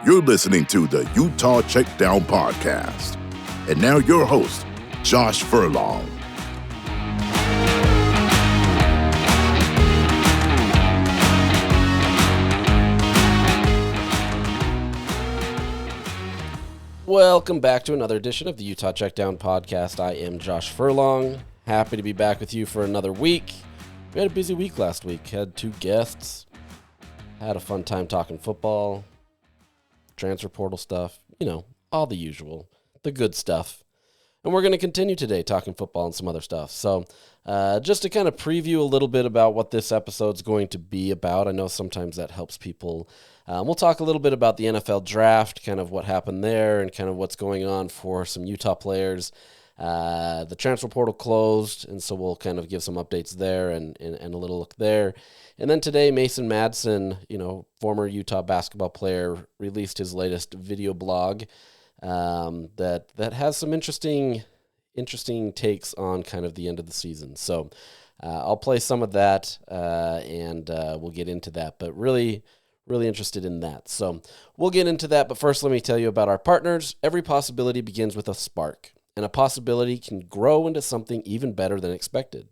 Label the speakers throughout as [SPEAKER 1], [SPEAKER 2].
[SPEAKER 1] You're listening to the Utah Checkdown podcast. And now your host, Josh Furlong.
[SPEAKER 2] Welcome back to another edition of the Utah Checkdown podcast. I am Josh Furlong. Happy to be back with you for another week. We had a busy week last week. Had 2 guests. Had a fun time talking football, transfer portal stuff, all the usual, the good stuff. And we're going to continue today talking football and some other stuff. So just to kind of preview a little bit about what this episode's going to be about, I know sometimes that helps people. We'll talk a little bit about the NFL draft, kind of what happened there and kind of what's going on for some Utah players. The transfer portal closed, and so we'll kind of give some updates there and a little look there. And then today, Mason Madsen, former Utah basketball player, released his latest video blog that has some interesting takes on kind of the end of the season. So I'll play some of that, and we'll get into that. But really interested in that. So we'll get into that. But first, let me tell you about our partners. Every possibility begins with a spark, and a possibility can grow into something even better than expected.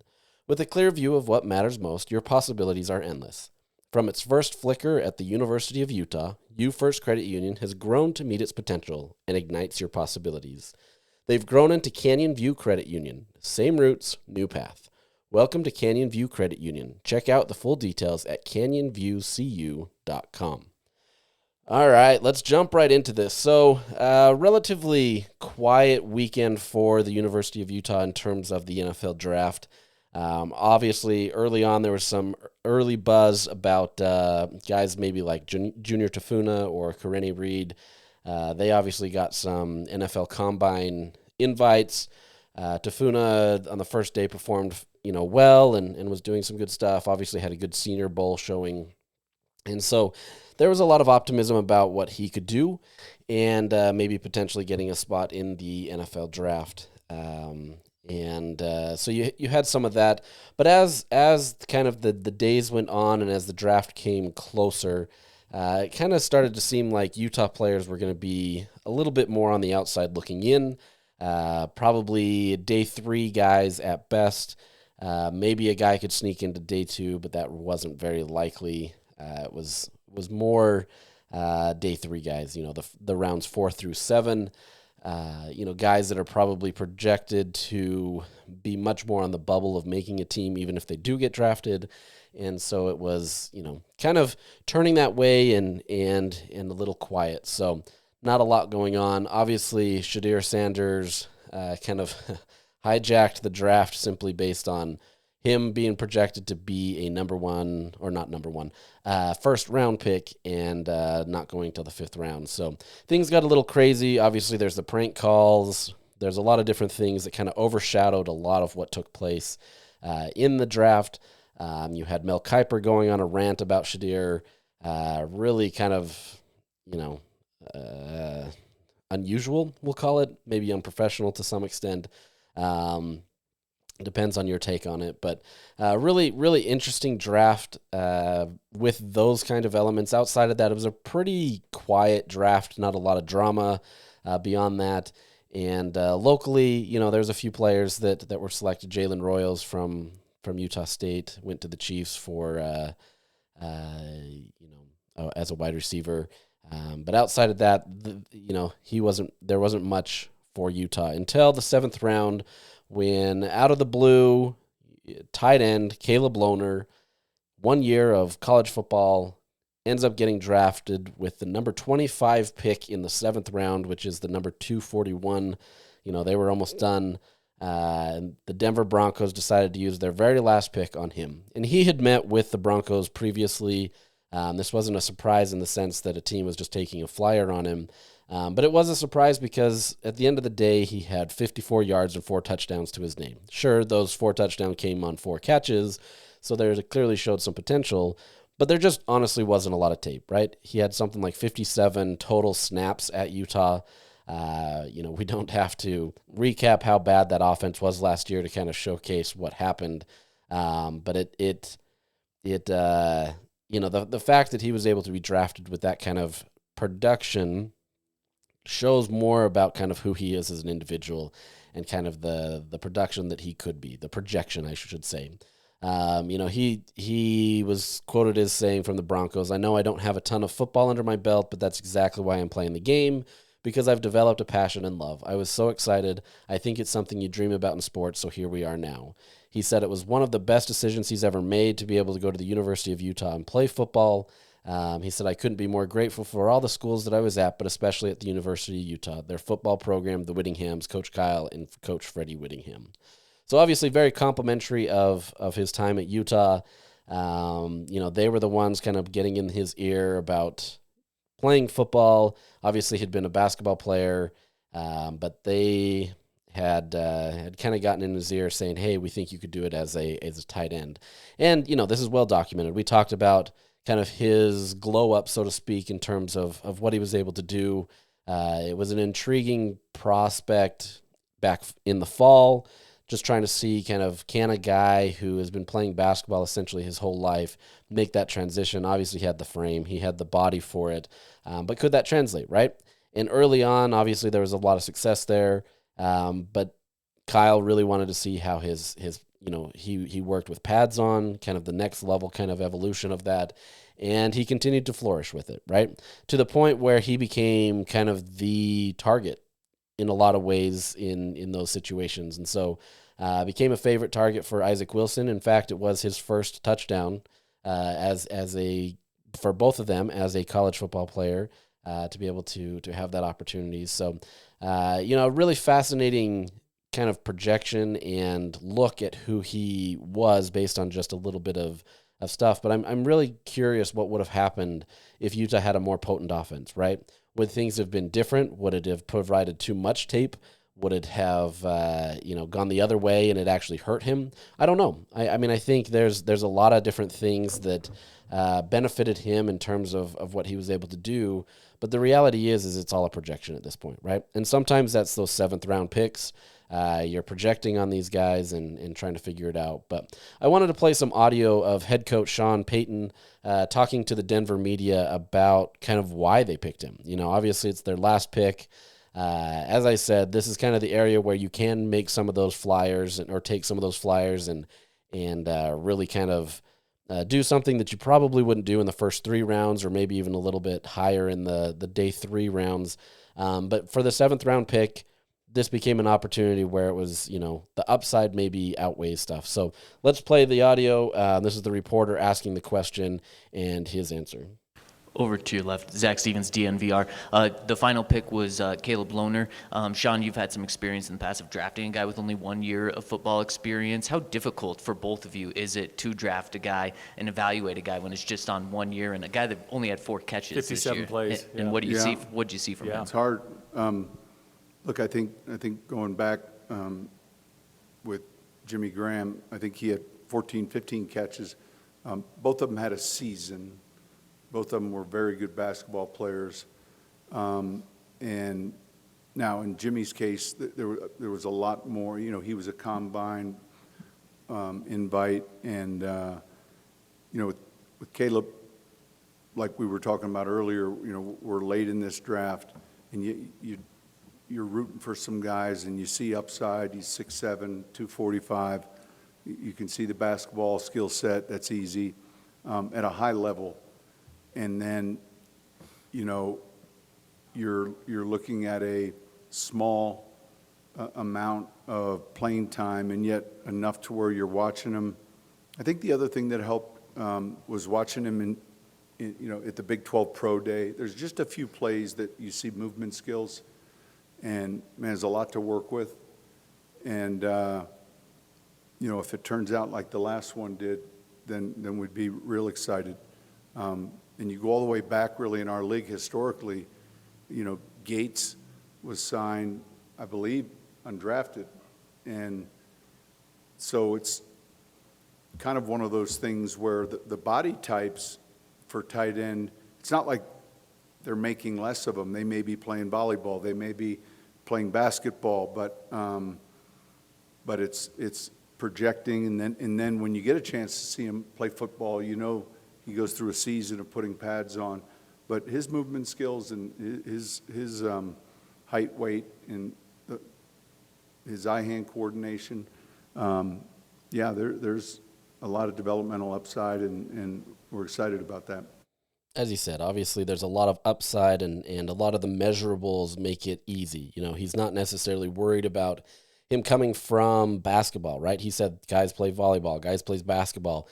[SPEAKER 2] With a clear view of what matters most, your possibilities are endless. From its first flicker at the University of Utah, UFirst Credit Union has grown to meet its potential and ignites your possibilities. They've grown into Canyon View Credit Union. Same roots, new path. Welcome to Canyon View Credit Union. Check out the full details at canyonviewcu.com. All right, let's jump right into this. So, relatively quiet weekend for the University of Utah in terms of the NFL draft. Obviously, early on, there was some early buzz about guys maybe like Junior Tafuna or Karene Reed. They obviously got some NFL Combine invites. Tafuna on the first day performed, well and was doing some good stuff. Obviously, had a good Senior Bowl showing, and so there was a lot of optimism about what he could do, and maybe potentially getting a spot in the NFL draft. So you had some of that, but as kind of the days went on and as the draft came closer, it kind of started to seem like Utah players were going to be a little bit more on the outside looking in, probably day 3 guys at best. Maybe a guy could sneak into day 2, but that wasn't very likely. It was more day 3 guys, the rounds 4 through 7. Guys that are probably projected to be much more on the bubble of making a team, even if they do get drafted. And so it was, kind of turning that way and a little quiet. So not a lot going on. Obviously, Shedeur Sanders kind of hijacked the draft simply based on him being projected to be a first round pick and not going till the 5th round. So things got a little crazy. Obviously, there's the prank calls. There's a lot of different things that kind of overshadowed a lot of what took place in the draft. You had Mel Kiper going on a rant about Shedeur, really kind of, unusual, we'll call it, maybe unprofessional to some extent. Depends on your take on it, but really interesting draft with those kind of elements. Outside of that, it was a pretty quiet draft, not a lot of drama beyond that. And locally, there's a few players that were selected. Jalen Royals from Utah State went to the Chiefs for as a wide receiver. But outside of that, there wasn't much for Utah until the 7th round, when out of the blue, tight end Caleb Lohner, 1 year of college football, ends up getting drafted with the number 25 pick in the 7th round, which is the number 241. They were almost done. And the Denver Broncos decided to use their very last pick on him. And he had met with the Broncos previously. This wasn't a surprise in the sense that a team was just taking a flyer on him. But it was a surprise because at the end of the day, he had 54 yards and 4 touchdowns to his name. Sure, those 4 touchdowns came on 4 catches, so there clearly showed some potential, but there just honestly wasn't a lot of tape, right? He had something like 57 total snaps at Utah. We don't have to recap how bad that offense was last year to kind of showcase what happened. But the fact that he was able to be drafted with that kind of production shows more about kind of who he is as an individual and kind of the production that he could be, the projection, I should say. He was quoted as saying from the Broncos, "I know I don't have a ton of football under my belt, but that's exactly why I'm playing the game, because I've developed a passion and love. I was so excited. I think it's something you dream about in sports, so here we are now." He said it was one of the best decisions he's ever made to be able to go to the University of Utah and play football. He said, "I couldn't be more grateful for all the schools that I was at, but especially at the University of Utah, their football program, the Whittinghams, Coach Kyle and Coach Freddie Whittingham." So obviously very complimentary of his time at Utah. They were the ones kind of getting in his ear about playing football. Obviously he'd been a basketball player, but they had kind of gotten in his ear saying, "Hey, we think you could do it as a tight end." And, this is well documented. We talked about kind of his glow up, so to speak, in terms of what he was able to do. It was an intriguing prospect back in the fall, just trying to see kind of, can a guy who has been playing basketball essentially his whole life make that transition? Obviously he had the frame, he had the body for it, but could that translate, right? And early on, obviously there was a lot of success there, but Kyle really wanted to see how his he worked with pads on, kind of the next level kind of evolution of that, and he continued to flourish with it, right? To the point where he became kind of the target in a lot of ways in those situations. And so became a favorite target for Isaac Wilson. In fact, it was his first touchdown for both of them as a college football player to be able to have that opportunity. So, really fascinating kind of projection and look at who he was based on just a little bit of stuff. But I'm really curious what would have happened if Utah had a more potent offense, right? Would things have been different? Would it have provided too much tape? Would it have, gone the other way and it actually hurt him? I don't know. I think there's a lot of different things that benefited him in terms of what he was able to do. But the reality is it's all a projection at this point, right? And sometimes that's those 7th round picks. You're projecting on these guys and trying to figure it out. But I wanted to play some audio of head coach Sean Payton talking to the Denver media about kind of why they picked him. Obviously it's their last pick. As I said, this is kind of the area where you can make some of those flyers or take some of those flyers and really kind of do something that you probably wouldn't do in the first 3 rounds or maybe even a little bit higher in the day 3 rounds. But for the 7th round pick, this became an opportunity where it was, the upside maybe outweighs stuff. So let's play the audio. This is the reporter asking the question and his answer.
[SPEAKER 3] Over to your left, Zach Stevens, DNVR. The final pick was Caleb Lohner. Sean, you've had some experience in the past of drafting a guy with only 1 year of football experience. How difficult for both of you is it to draft a guy and evaluate a guy when it's just on 1 year and a guy that only had 4 catches
[SPEAKER 4] 57
[SPEAKER 3] this year?
[SPEAKER 4] plays.
[SPEAKER 3] And what do you see? What did you see from him?
[SPEAKER 5] It's hard. Look, I think going back with Jimmy Graham, I think he had 14, 15 catches. Both of them had a season. Both of them were very good basketball players. And now in Jimmy's case, there was a lot more. He was a combine invite. And, with Caleb, like we were talking about earlier, we're late in this draft. And you're rooting for some guys, and you see upside. He's 6'7", 245. You can see the basketball skill set. That's easy at a high level. And then, you're looking at a small amount of playing time, and yet enough to where you're watching him. I think the other thing that helped was watching him at the Big 12 Pro Day. There's just a few plays that you see movement skills. And, man, there's a lot to work with. And, if it turns out like the last one did, then we'd be real excited. And you go all the way back, really, in our league historically. Gates was signed, I believe, undrafted. And so it's kind of one of those things where the body types for tight end, it's not like they're making less of them. They may be playing volleyball. They may be playing basketball, but it's projecting. And then when you get a chance to see him play football, he goes through a season of putting pads on. but his movement skills and his height, weight, and his eye-hand coordination, there's a lot of developmental upside, and we're excited about that.
[SPEAKER 2] As you said, obviously there's a lot of upside, and a lot of the measurables make it easy. He's not necessarily worried about him coming from basketball, right? He said guys play volleyball, guys plays basketball.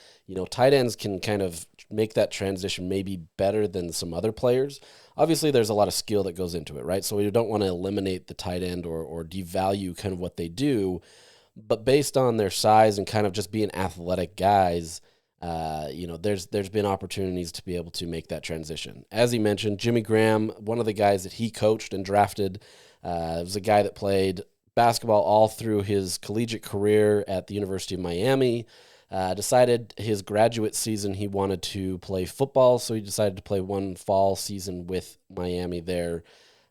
[SPEAKER 2] Tight ends can kind of make that transition maybe better than some other players. Obviously, there's a lot of skill that goes into it, right? So we don't want to eliminate the tight end or devalue kind of what they do. But based on their size and kind of just being athletic guys, there's been opportunities to be able to make that transition. As he mentioned, Jimmy Graham, one of the guys that he coached and drafted, was a guy that played basketball all through his collegiate career at the University of Miami. Decided his graduate season he wanted to play football, so he decided to play one fall season with Miami there,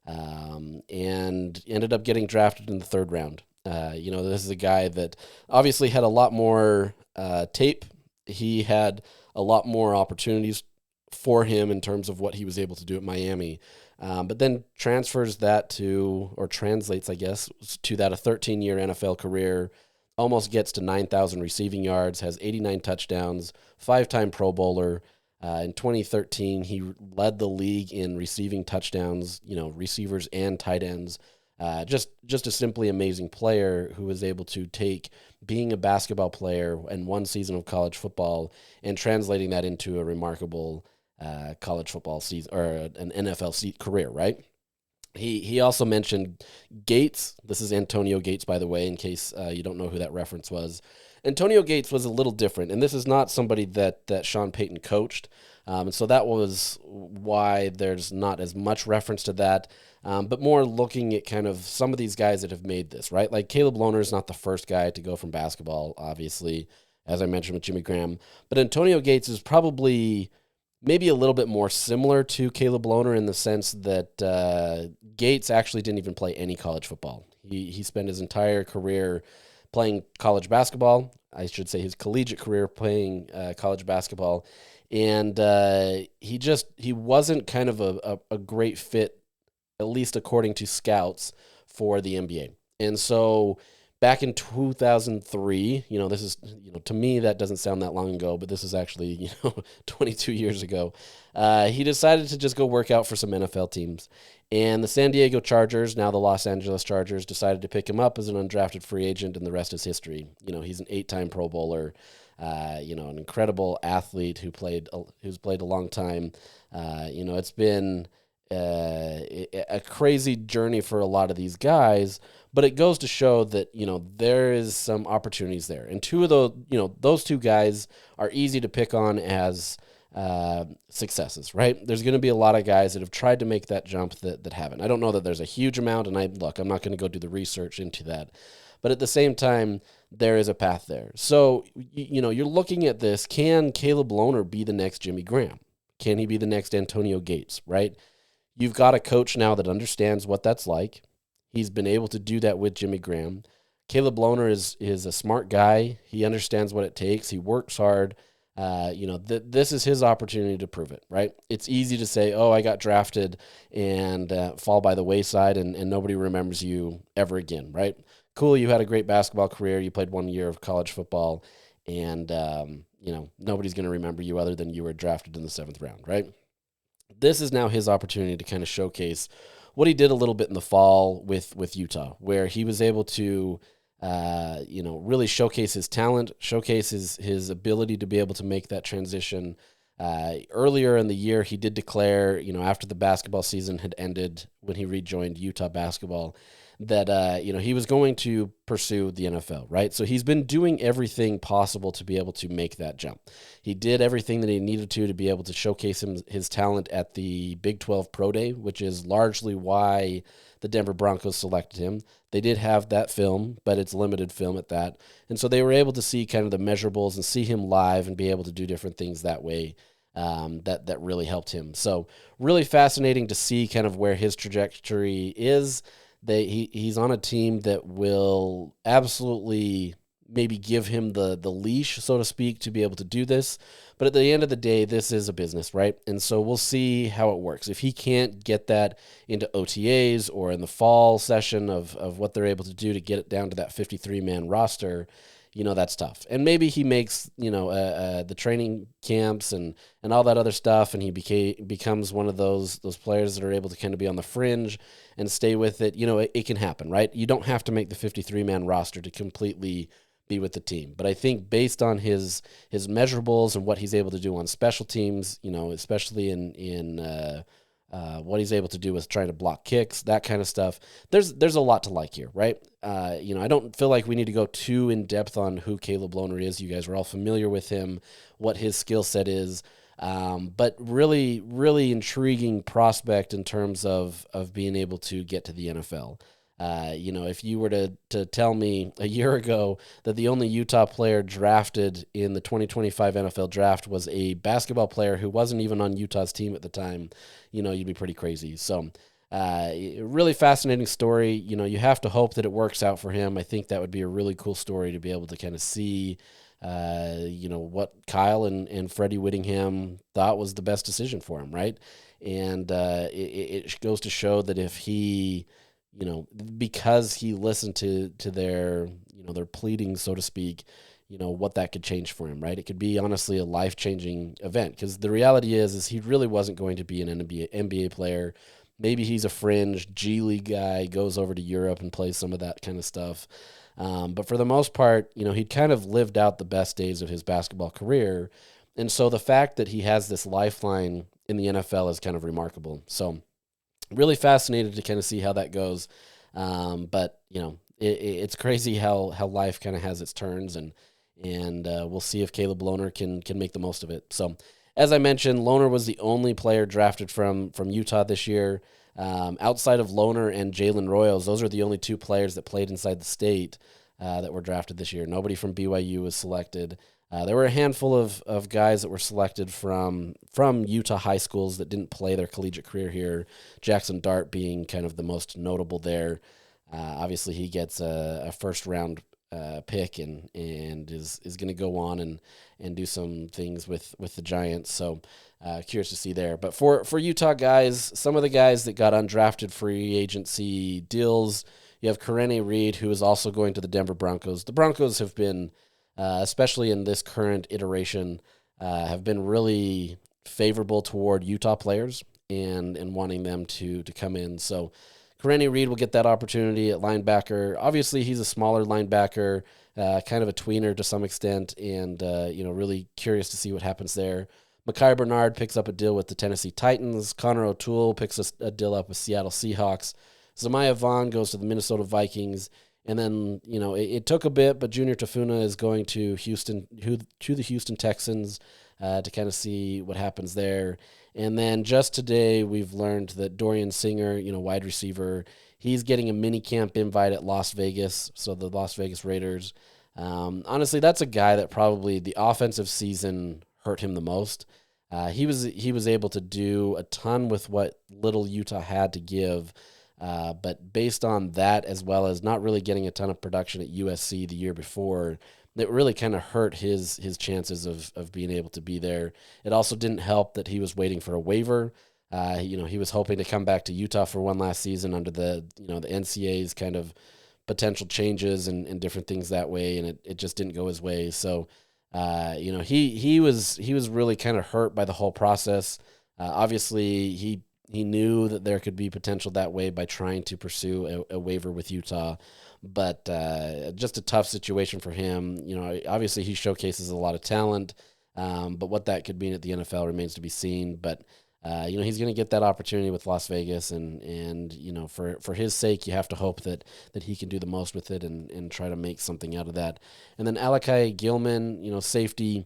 [SPEAKER 2] and ended up getting drafted in the third round. This is a guy that obviously had a lot more tape. He had a lot more opportunities for him in terms of what he was able to do at Miami. But then translates, I guess, to that a 13-year NFL career, almost gets to 9,000 receiving yards, has 89 touchdowns, 5-time Pro Bowler. In 2013, he led the league in receiving touchdowns, receivers and tight ends. Just a simply amazing player who was able to take being a basketball player and one season of college football and translating that into a remarkable college football season or an NFL career, right? He also mentioned Gates. This is Antonio Gates, by the way, in case you don't know who that reference was. Antonio Gates was a little different, and this is not somebody that Sean Payton coached. And so that was why there's not as much reference to that, but more looking at kind of some of these guys that have made this, right? Like Caleb Lohner is not the first guy to go from basketball, obviously, as I mentioned with Jimmy Graham. But Antonio Gates is probably maybe a little bit more similar to Caleb Lohner in the sense that Gates actually didn't even play any college football. He spent his entire career playing college basketball. I should say his collegiate career playing college basketball. And he wasn't kind of a great fit, at least according to scouts, for the NBA. And so back in 2003, this is, to me, that doesn't sound that long ago, but this is actually, 22 years ago. He decided to just go work out for some NFL teams. And the San Diego Chargers, now the Los Angeles Chargers, decided to pick him up as an undrafted free agent, and the rest is history. He's an 8-time Pro Bowler, an incredible athlete who's played a long time. It's been a crazy journey for a lot of these guys, but it goes to show that, there is some opportunities there. And two of those two guys are easy to pick on as successes, right? There's going to be a lot of guys that have tried to make that jump that haven't. I don't know that there's a huge amount, and I'm not going to go do the research into that. But at the same time, there is a path there. So, you're looking at this. Can Caleb Lohner be the next Jimmy Graham? Can he be the next Antonio Gates, right? You've got a coach now that understands what that's like. He's been able to do that with Jimmy Graham. Caleb Lohner is a smart guy. He understands what it takes. He works hard. This is his opportunity to prove it, right? It's easy to say, I got drafted and fall by the wayside and nobody remembers you ever again, right? Cool, you had a great basketball career. You played 1 year of college football and, nobody's going to remember you other than you were drafted in the 7th round, right? This is now his opportunity to kind of showcase what he did a little bit in the fall with Utah, where he was able to, really showcase his talent, showcase his ability to be able to make that transition. Earlier in the year, he did declare, after the basketball season had ended, when he rejoined Utah basketball, that, he was going to pursue the NFL, right? So he's been doing everything possible to be able to make that jump. He did everything that he needed to be able to showcase his talent at the Big 12 Pro Day, which is largely why the Denver Broncos selected him. They did have that film, but it's limited film at that. And so they were able to see kind of the measurables and see him live and be able to do different things that way. That really helped him. So really fascinating to see kind of where his trajectory is. He's on a team that will absolutely maybe give him the leash, so to speak, to be able to do this. But at the end of the day, this is a business, right? And so we'll see how it works. If he can't get that into OTAs or in the fall session of what they're able to do to get it down to that 53-man roster, that's tough. And maybe he makes, the training camps and all that other stuff, and he becomes one of those players that are able to kind of be on the fringe and stay with it. It can happen, right? You don't have to make the 53-man roster to completely be with the team. But I think based on his measurables and what he's able to do on special teams, especially in what he's able to do with trying to block kicks, that kind of stuff, there's a lot to like here, right? I don't feel like we need to go too in depth on who Caleb Lohner is. You guys are all familiar with him, what his skill set is. But really, really intriguing prospect in terms of being able to get to the NFL. If you were to tell me a year ago that the only Utah player drafted in the 2025 NFL draft was a basketball player who wasn't even on Utah's team at the time, you'd be pretty crazy. So, really fascinating story. You have to hope that it works out for him. I think that would be a really cool story to be able to kind of see, what Kyle and Freddie Whittingham thought was the best decision for him, right? And it goes to show that if he, because he listened to their, their pleading, so to speak, what that could change for him, right? It could be honestly a life-changing event, because the reality is he really wasn't going to be an NBA player. Maybe he's a fringe G League guy, goes over to Europe and plays some of that kind of stuff. But for the most part, he'd kind of lived out the best days of his basketball career. And so the fact that he has this lifeline in the NFL is kind of remarkable. So really fascinated to kind of see how that goes. But it's crazy how life kind of has its turns, and we'll see if Caleb Lohner can make the most of it. So as I mentioned, Lohner was the only player drafted from Utah this year. Outside of Lohner and Jalen Royals, those are the only two players that played inside the state that were drafted this year. Nobody from BYU was selected. There were a handful of guys that were selected from Utah high schools that didn't play their collegiate career here, Jackson Dart being kind of the most notable there. Obviously, he gets a first-round pick and is going to go on and do some things with the Giants. So curious to see there. But for Utah guys, some of the guys that got undrafted free agency deals, you have Karene Reed, who is also going to the Denver Broncos. The Broncos have been, especially in this current iteration, have been really favorable toward Utah players and wanting them to come in. So Karene Reed will get that opportunity at linebacker. Obviously, he's a smaller linebacker, kind of a tweener to some extent, and really curious to see what happens there. Mekhi Bernard picks up a deal with the Tennessee Titans. Connor O'Toole picks a deal up with Seattle Seahawks. Zamiah Vaughn goes to the Minnesota Vikings. And then, it took a bit, but Junior Tafuna is going to the Houston Texans to kind of see what happens there. And then just today, we've learned that Dorian Singer, wide receiver, he's getting a mini camp invite at Las Vegas, so the Las Vegas Raiders. Honestly, that's a guy that probably the offensive season hurt him the most. He was able to do a ton with what little Utah had to give. But based on that, as well as not really getting a ton of production at USC the year before, it really kind of hurt his chances of being able to be there. It also didn't help that he was waiting for a waiver. He was hoping to come back to Utah for one last season under the NCAA's kind of potential changes and different things that way, and it just didn't go his way. So, he was really kind of hurt by the whole process. Obviously, he knew that there could be potential that way by trying to pursue a waiver with Utah, but just a tough situation for him. Obviously he showcases a lot of talent, but what that could mean at the NFL remains to be seen. But he's going to get that opportunity with Las Vegas, and for his sake, you have to hope that he can do the most with it and try to make something out of that. And then Alakai Gilman, safety.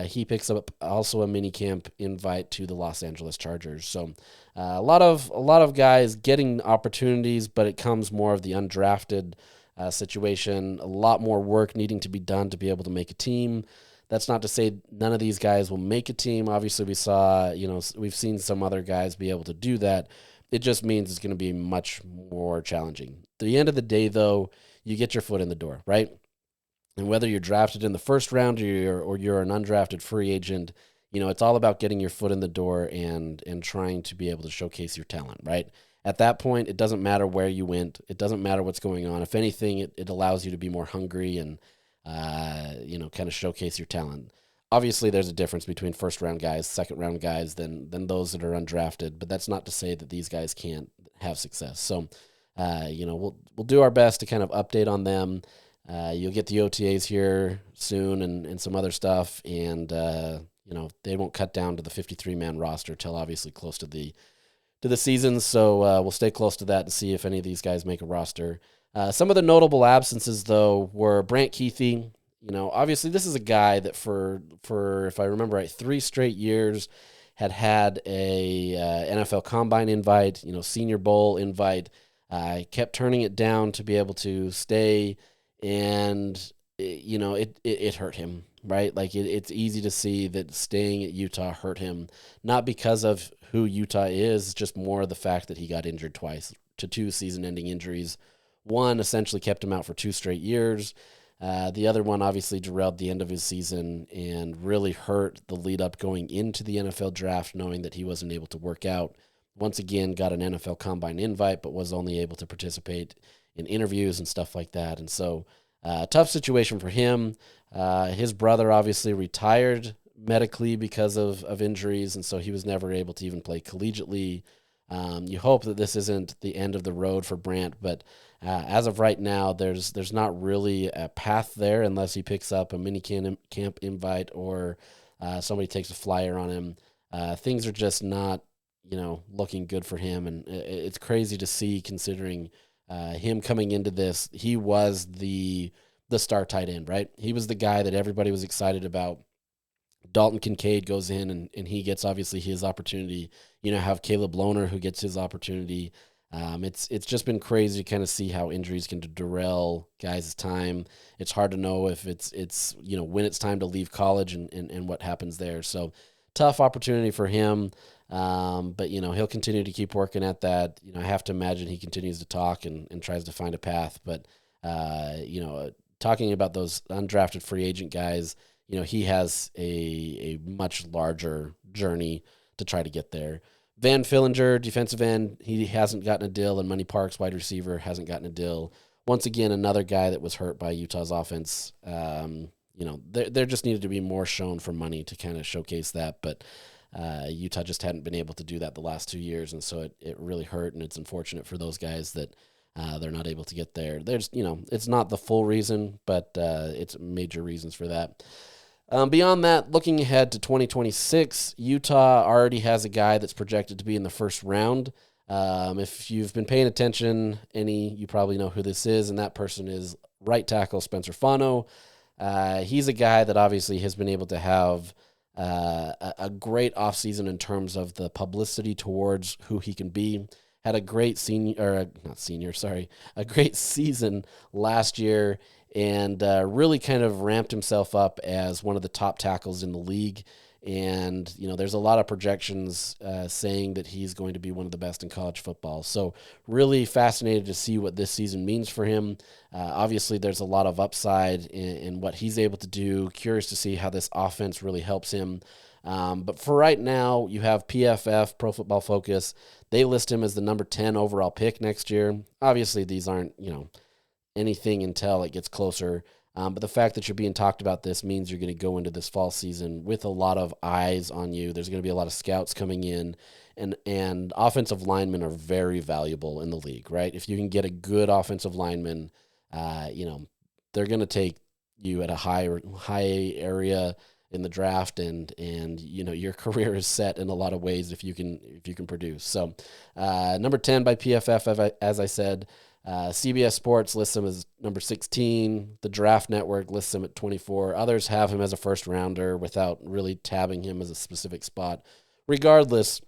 [SPEAKER 2] He picks up also a mini camp invite to the Los Angeles Chargers. So a lot of guys getting opportunities, but it comes more of the undrafted situation. A lot more work needing to be done to be able to make a team. That's not to say none of these guys will make a team. Obviously, we've seen some other guys be able to do that. It just means it's going to be much more challenging. At the end of the day, though, you get your foot in the door, right? And whether you're drafted in the first round or you're an undrafted free agent, it's all about getting your foot in the door and trying to be able to showcase your talent, right? At that point, it doesn't matter where you went. It doesn't matter what's going on. If anything, it allows you to be more hungry and, kind of showcase your talent. Obviously, there's a difference between first-round guys, second-round guys than those that are undrafted, but that's not to say that these guys can't have success. So, we'll do our best to kind of update on them. You'll get the OTAs here soon and some other stuff, and they won't cut down to the 53-man roster till obviously close to the season. So we'll stay close to that to see if any of these guys make a roster. Some of the notable absences, though, were Brant Keithy. Obviously this is a guy that for if I remember right, 3 straight years had a NFL Combine invite, Senior Bowl invite. Kept turning it down to be able to stay, and it hurt him, right? Like it's easy to see that staying at Utah hurt him, not because of who Utah is, just more the fact that he got injured twice to 2 season-ending injuries. One essentially kept him out for 2 straight years. The other one obviously derailed the end of his season and really hurt the lead up going into the NFL draft, knowing that he wasn't able to work out. Once again, got an NFL Combine invite, but was only able to participate in interviews and stuff like that. And so, tough situation for him. His brother obviously retired medically because of injuries, and so he was never able to even play collegiately. You hope that this isn't the end of the road for Brant, but as of right now, there's not really a path there unless he picks up a mini camp invite or somebody takes a flyer on him. Things are just not looking good for him, and it's crazy to see considering him coming into this. He was the star tight end, right? He was the guy that everybody was excited about. Dalton Kincaid goes in and he gets obviously his opportunity. Have Caleb Lohner who gets his opportunity. It's just been crazy to kind of see how injuries can derail guys' time. It's hard to know if it's when it's time to leave college and what happens there. So tough opportunity for him. But he'll continue to keep working at that. I have to imagine he continues to talk and tries to find a path. But talking about those undrafted free agent guys, he has a much larger journey to try to get there. Van Fillinger, defensive end, he hasn't gotten a deal, and Money Parks, wide receiver, hasn't gotten a deal. Once again, another guy that was hurt by Utah's offense. There just needed to be more shown for Money to kind of showcase that, but Utah just hadn't been able to do that the last 2 years, and so it really hurt, and it's unfortunate for those guys that they're not able to get there. There's, it's not the full reason, but it's major reasons for that. Beyond that, looking ahead to 2026, Utah already has a guy that's projected to be in the first round. If you've been paying attention, you probably know who this is, and that person is right tackle Spencer Fano. He's a guy that obviously has been able to have a great offseason in terms of the publicity towards who he can be. Had a great a great season last year, and really kind of ramped himself up as one of the top tackles in the league. And, there's a lot of projections saying that he's going to be one of the best in college football. So really fascinated to see what this season means for him. Obviously, there's a lot of upside in what he's able to do. Curious to see how this offense really helps him. But for right now, you have PFF, Pro Football Focus. They list him as the number 10 overall pick next year. Obviously, these aren't, anything until it gets closer. But the fact that you're being talked about this means you're going to go into this fall season with a lot of eyes on you. There's going to be a lot of scouts coming in, and offensive linemen are very valuable in the league, right? If you can get a good offensive lineman, they're going to take you at a high area in the draft, and your career is set in a lot of ways if you can produce. So number 10 by PFF, as I said. CBS Sports lists him as number 16. The Draft Network lists him at 24. Others have him as a first rounder without really tabbing him as a specific spot. Regardless,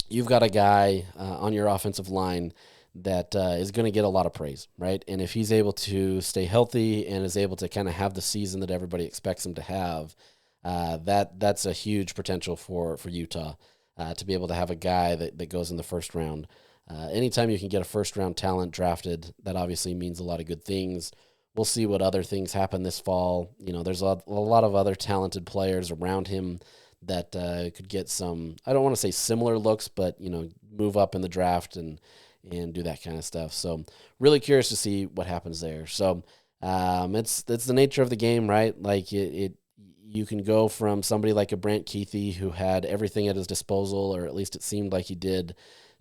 [SPEAKER 2] you've got a guy on your offensive line that is going to get a lot of praise, right? And if he's able to stay healthy and is able to kind of have the season that everybody expects him to have, that's a huge potential for Utah to be able to have a guy that goes in the first round. Anytime you can get a first-round talent drafted, that obviously means a lot of good things. we'll see what other things happen this fall. There's a lot of other talented players around him that could get some, I don't want to say similar looks, but, move up in the draft and do that kind of stuff. So really curious to see what happens there. So it's the nature of the game, right? Like you can go from somebody like a Brant Keithy who had everything at his disposal, or at least it seemed like he did,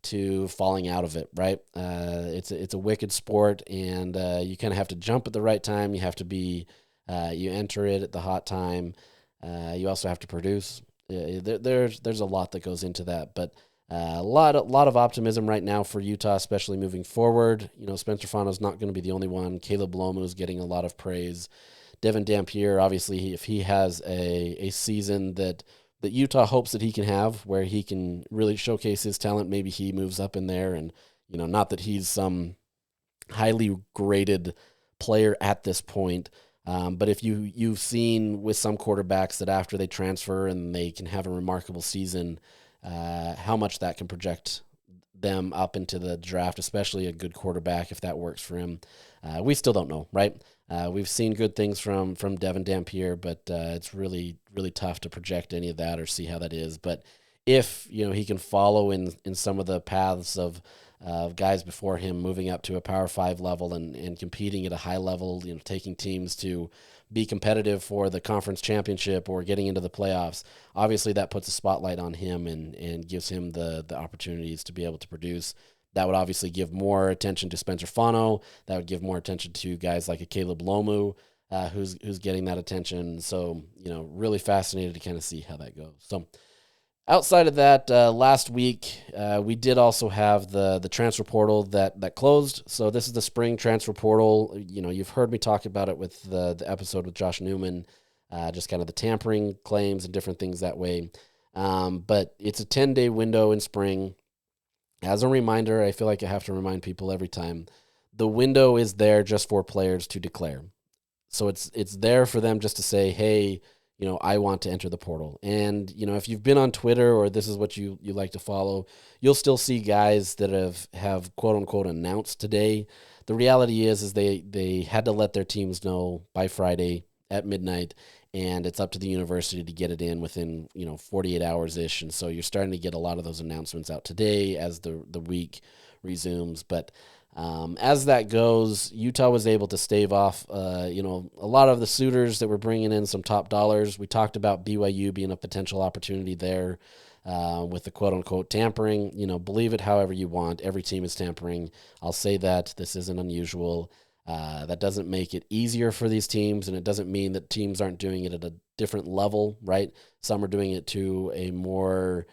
[SPEAKER 2] to falling out of it, right? It's a wicked sport, and you kind of have to jump at the right time. You have to be, you enter it at the hot time. You also have to produce. There's a lot that goes into that, but a lot of optimism right now for Utah, especially moving forward. Spencer Fano's not going to be the only one. Caleb Lohner is getting a lot of praise. Devin Dampier, obviously, if he has a season that Utah hopes that he can have, where he can really showcase his talent, maybe he moves up in there. And, not that he's some highly graded player at this point, but if you've seen with some quarterbacks that after they transfer and they can have a remarkable season, how much that can project them up into the draft, especially a good quarterback, if that works for him. We still don't know, right? We've seen good things from Devin Dampier, but it's really, really tough to project any of that or see how that is. But if, he can follow in some of the paths of guys before him, moving up to a Power 5 level and competing at a high level, taking teams to be competitive for the conference championship or getting into the playoffs, obviously that puts a spotlight on him and gives him the opportunities to be able to produce. That would obviously give more attention to Spencer Fano. That would give more attention to guys like a Caleb Lohner, who's getting that attention. So, really fascinated to kind of see how that goes. So outside of that, last week, we did also have the transfer portal that closed. So this is the spring transfer portal. You've heard me talk about it with the episode with Josh Newman, just kind of the tampering claims and different things that way. But it's a 10-day window in spring. As a reminder, I feel like I have to remind people every time, the window is there just for players to declare. So it's there for them just to say, hey, I want to enter the portal. And, if you've been on Twitter or this is what you like to follow, you'll still see guys that have quote unquote announced today. The reality is they had to let their teams know by Friday at midnight, and it's up to the university to get it in within 48 hours-ish. And so you're starting to get a lot of those announcements out today as the week resumes. But as that goes, Utah was able to stave off a lot of the suitors that were bringing in some top dollars. We talked about BYU being a potential opportunity there with the quote-unquote tampering. Believe it however you want. Every team is tampering. I'll say that. This isn't unusual. That doesn't make it easier for these teams, and it doesn't mean that teams aren't doing it at a different level, right? Some are doing it to a more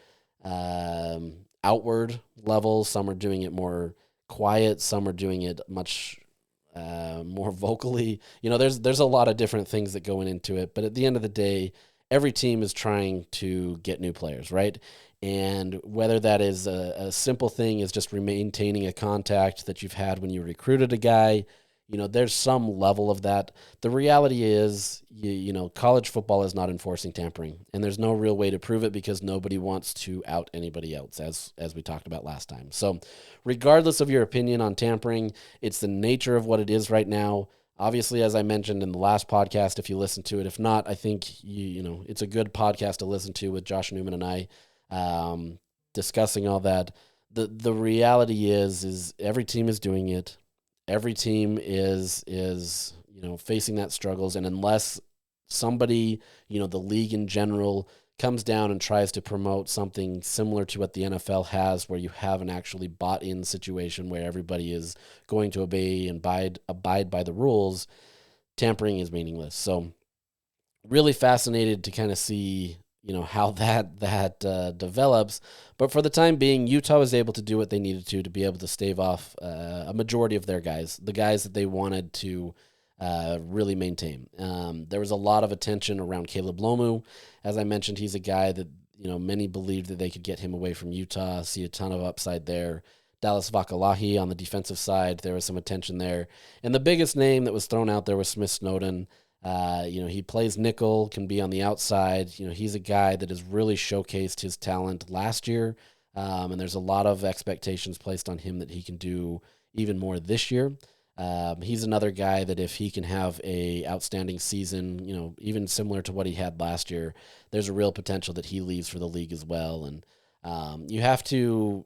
[SPEAKER 2] outward level. Some are doing it more quiet. Some are doing it much more vocally. There's a lot of different things that go into it, but at the end of the day, every team is trying to get new players, right? And whether that is a simple thing is just maintaining a contact that you've had when you recruited a guy, there's some level of that. The reality is, college football is not enforcing tampering, and there's no real way to prove it because nobody wants to out anybody else, as we talked about last time. So regardless of your opinion on tampering, it's the nature of what it is right now. Obviously, as I mentioned in the last podcast, if you listen to it, if not, I think it's a good podcast to listen to with Josh Newman and I discussing all that. The reality is every team is doing it. Every team is facing that struggles, and unless somebody, the league in general, comes down and tries to promote something similar to what the NFL has, where you have an actually bought-in situation where everybody is going to obey and abide by the rules, tampering is meaningless. So really fascinated to kind of see how that develops. But for the time being, Utah was able to do what they needed to be able to stave off a majority of their guys, the guys that they wanted to really maintain. There was a lot of attention around Caleb Lohner. As I mentioned, he's a guy that many believed that they could get him away from Utah, see a ton of upside there. Dallas Vakalahi on the defensive side, there was some attention there. And the biggest name that was thrown out there was Smith Snowden. He plays nickel, can be on the outside. He's a guy that has really showcased his talent last year. And there's a lot of expectations placed on him that he can do even more this year. He's another guy that if he can have a outstanding season, even similar to what he had last year, there's a real potential that he leaves for the league as well. And you have to,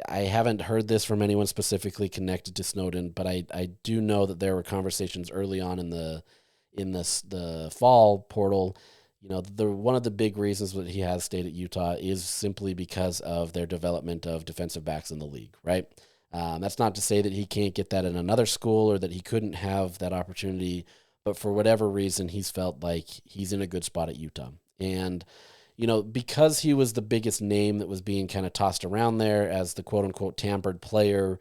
[SPEAKER 2] I haven't heard this from anyone specifically connected to Snowden, but I do know that there were conversations early on in the fall portal. One of the big reasons that he has stayed at Utah is simply because of their development of defensive backs in the league, right? That's not to say that he can't get that in another school or that he couldn't have that opportunity, but for whatever reason, he's felt like he's in a good spot at Utah. And, because he was the biggest name that was being kind of tossed around there as the quote-unquote tampered player,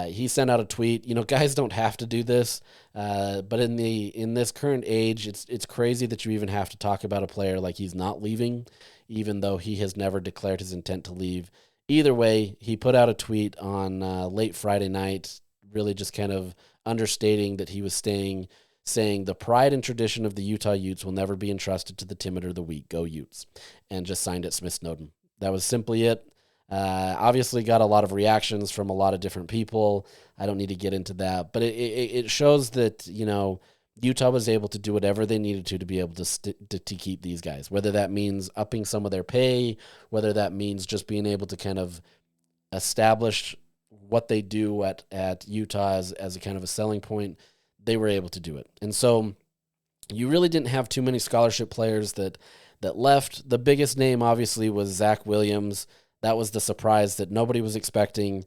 [SPEAKER 2] he sent out a tweet. Guys don't have to do this, but in this current age, it's crazy that you even have to talk about a player like he's not leaving, even though he has never declared his intent to leave. Either way, he put out a tweet on late Friday night, really just kind of understating that he was staying, saying the pride and tradition of the Utah Utes will never be entrusted to the timid or the weak. Go Utes, and just signed it Smith Snowden. That was simply it. Obviously got a lot of reactions from a lot of different people. I don't need to get into that, but it shows that, Utah was able to do whatever they needed to be able to keep these guys, whether that means upping some of their pay, whether that means just being able to kind of establish what they do at Utah as a kind of a selling point. They were able to do it. And so you really didn't have too many scholarship players that left. The biggest name obviously was Zach Williams. That was the surprise that nobody was expecting.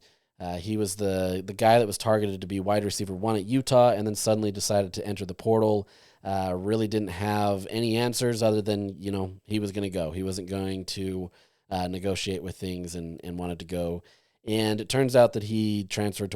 [SPEAKER 2] He was the guy that was targeted to be wide receiver 1 at Utah and then suddenly decided to enter the portal. Really didn't have any answers other than, he was going to go. He wasn't going to negotiate with things and wanted to go. And it turns out that he transferred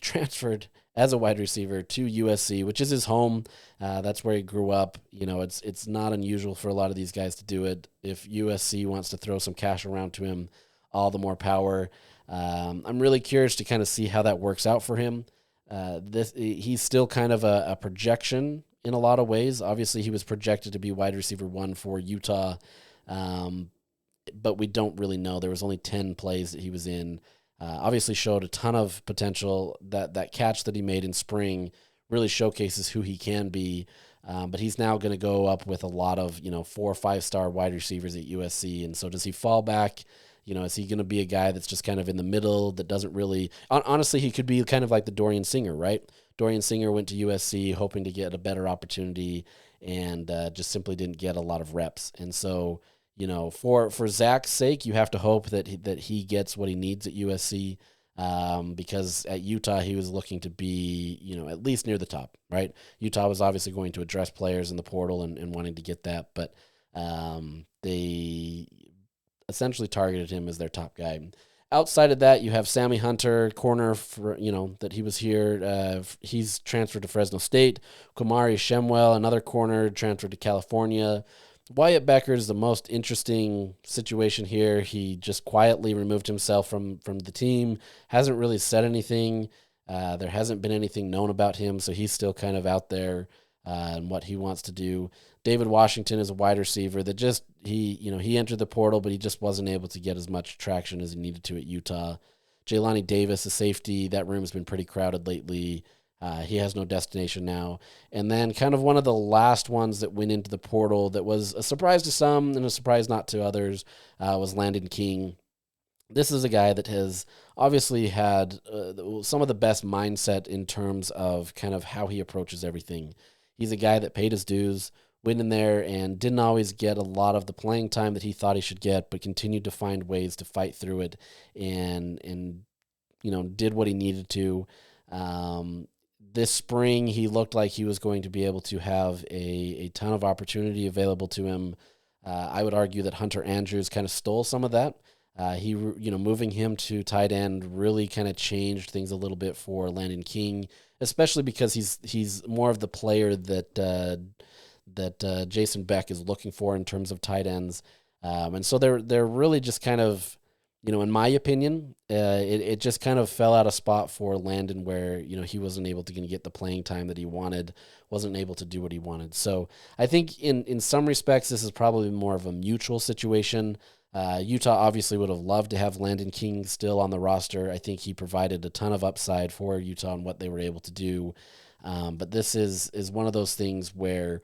[SPEAKER 2] transferred as a wide receiver to USC, which is his home. That's where he grew up. It's not unusual for a lot of these guys to do it. If USC wants to throw some cash around to him, all the more power. I'm really curious to kind of see how that works out for him. He's still kind of a projection in a lot of ways. Obviously, he was projected to be wide receiver 1 for Utah, but we don't really know. There was only 10 plays that he was in. Obviously showed a ton of potential. That catch that he made in spring really showcases who he can be. But he's now going to go up with a lot of 4 or 5-star wide receivers at USC. And so does he fall back? Is he going to be a guy that's just kind of in the middle that doesn't really – honestly, he could be kind of like the Dorian Singer, right? Dorian Singer went to USC hoping to get a better opportunity and just simply didn't get a lot of reps. And so, for Zach's sake, you have to hope that he gets what he needs at USC because at Utah he was looking to be, at least near the top, right? Utah was obviously going to address players in the portal and wanting to get that, but they – essentially targeted him as their top guy. Outside of that, you have Sammy Hunter, corner for, that he was here. He's transferred to Fresno State. Kumari Shemwell, another corner, transferred to California. Wyatt Becker is the most interesting situation here. He just quietly removed himself from the team, hasn't really said anything. There hasn't been anything known about him, so he's still kind of out there and what he wants to do. David Washington is a wide receiver that just he entered the portal, but he just wasn't able to get as much traction as he needed to at Utah. Jelani Davis, a safety, that room's been pretty crowded lately. He has no destination now. And then kind of one of the last ones that went into the portal that was a surprise to some and a surprise not to others was Landon King. This is a guy that has obviously had some of the best mindset in terms of kind of how he approaches everything. He's a guy that paid his dues, went in there and didn't always get a lot of the playing time that he thought he should get, but continued to find ways to fight through it and did what he needed to. This spring, he looked like he was going to be able to have a ton of opportunity available to him. I would argue that Hunter Andrews kind of stole some of that. Moving him to tight end really kind of changed things a little bit for Landon King, especially because he's more of the player that Jason Beck is looking for in terms of tight ends. And so they're really just kind of, in my opinion, it just kind of fell out of spot for Landon where, he wasn't able to get the playing time that he wanted, wasn't able to do what he wanted. So I think in some respects, this is probably more of a mutual situation. Utah obviously would have loved to have Landon King still on the roster. I think he provided a ton of upside for Utah and what they were able to do. But this is one of those things where,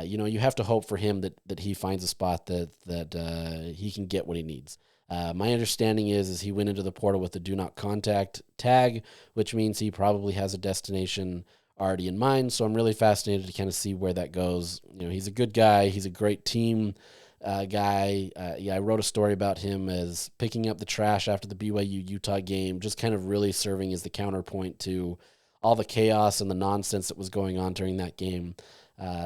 [SPEAKER 2] you have to hope for him that he finds a spot that he can get what he needs. My understanding is he went into the portal with the do not contact tag, which means he probably has a destination already in mind. So I'm really fascinated to kind of see where that goes. He's a good guy. He's a great team guy. I wrote a story about him as picking up the trash after the BYU-Utah game, just kind of really serving as the counterpoint to all the chaos and the nonsense that was going on during that game.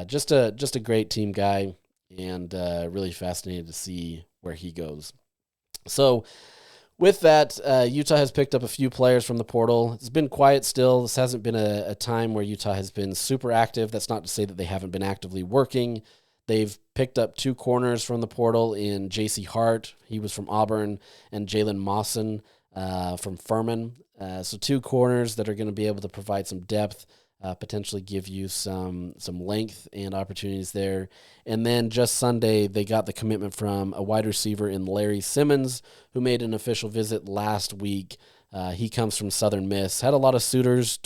[SPEAKER 2] Just a great team guy, and really fascinated to see where he goes. So with that, Utah has picked up a few players from the portal. It's been quiet still. This hasn't been a time where Utah has been super active. That's not to say that they haven't been actively working. They've picked up 2 corners from the portal in J.C. Hart. He was from Auburn, and Jalen Mawson from Furman. So 2 corners that are going to be able to provide some depth, potentially give you some length and opportunities there. And then just Sunday, they got the commitment from a wide receiver in Larry Simmons, who made an official visit last week. He comes from Southern Miss. Had a lot of suitors,